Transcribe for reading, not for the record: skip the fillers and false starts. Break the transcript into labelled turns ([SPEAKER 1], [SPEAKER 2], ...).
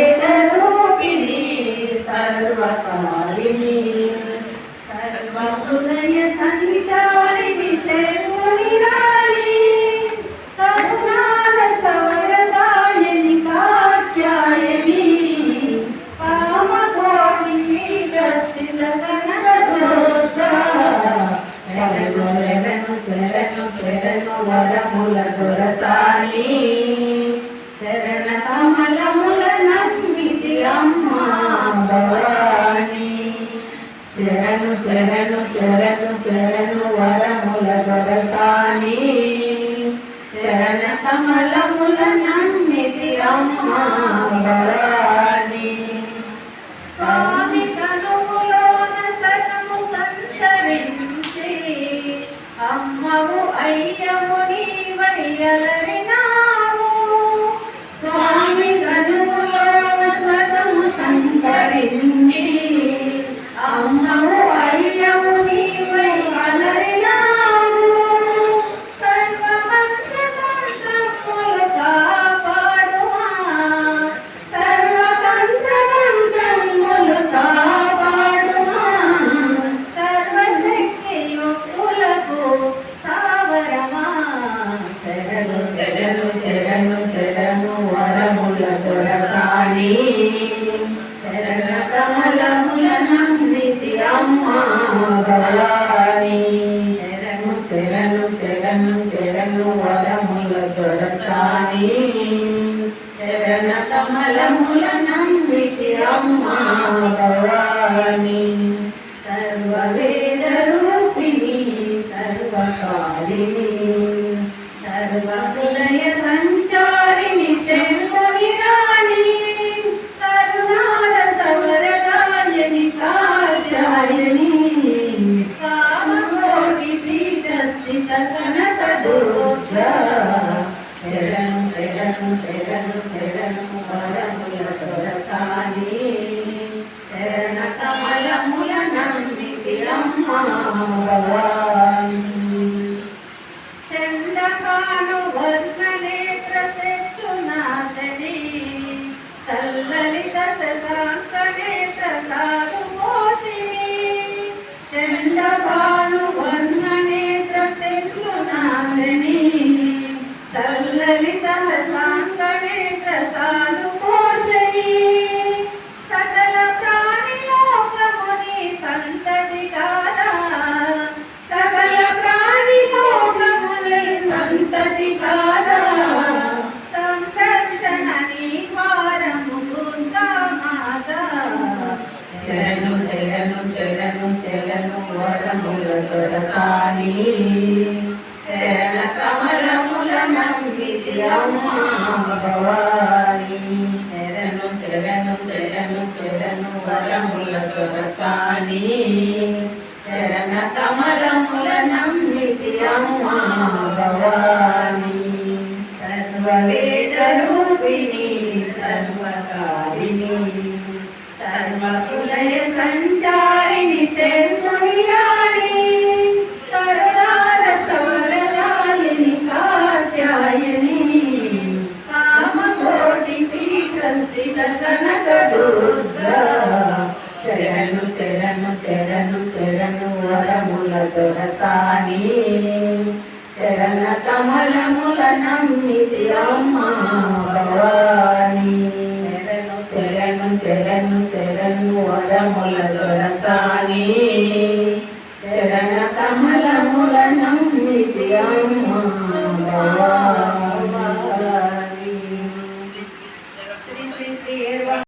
[SPEAKER 1] सर्ववेदरूपिणी सर्वकालिनी सर्वहृदय संचारिणी शर्वनिराली करुणारसवरदायिनी कात्यायनी कामकोटिपीठस्थितकनकदोत्रा शरणु शरणु शरणु शरणु वरमुल दुरसानी శరణ కమలముల నమ్మితి అమ్మా భవాని శరణు శరణు శరణు శరణు వరముల దొరసాని శరణ కమలముల నమ్మితి అమ్మా భవాని స్వామి కనుములోన సగము సంతరించి అమ్మవు అయ్యము నీవయ్యలరినా స్వామి సనుములోన సగము సంతరించి అమ్మవు అయ్యము నీవై అలరినాము సర్వమంత్రతంత్రములు కాపాడుమా సర్వమంత్రతంత్రములు కాపాడుమా సర్వశక్తి యుక్తులకు స్థావరమా శరణు శరణు శరణు శరణు వరముల దొరసాని శరణ కమలముల నమ్మితి అమ్మా భవాని శరణు శరణు శరణు శరణు వరముల దొరసాని శరణ కమలముల నమ్మితి అమ్మా భవాని సర్వవేదరూపిణి సర్వకాలిని సర్వహృదయ సంచారిణి శర్వనిరాని కరుణారసవరదాయని కాత్యాయని కామకోటి పీఠస్థిత కనకదుర్గా శరణు శరణు శరణు శరణు వరముల దొరసాని శరణ కమలముల నమ్మితి అమ్మా భవాని చంద్రకాను వర్ణనేత్ర శత్రునాశని సల్లలిత శశాంకనేత్ర సాధుపోషిణి చంద్రభాను వర్ణనేత్ర శత్రునాశని సల్లలిత శశాంకనేత్ర సాధుపోషిణి సకల ప్రాణిలోకముని సంతతి కాదా సకల ప్రాణిలోకముని సంతతి కాదా సంరక్షణ నివారము దుర్గా మాత శరణు శరణు శరణు శరణు వరముల దొరసాని శరణ కమలముల నమ్మితి అమ్మా భవాని శరణు శరణు శరణు శరణు వరముల దొరసాని శరణ కమలముల నమ్మితి అమ్మా భవాని సర్వవేదరూపిణి సర్వకారిణి సర్వహృదయ సంచారిణి శర్వనిరాని కరుణారసవరదాయిని కాత్యాయని కామకోటి పీఠస్థిత కనకదుర్గా శరణు శరణు శరణు శరణు వరముల దొరసాని శరణ కమలముల నమ్మితి అమ్మా భవాని శరణు శరణు శరణు శరణు వరముల దొర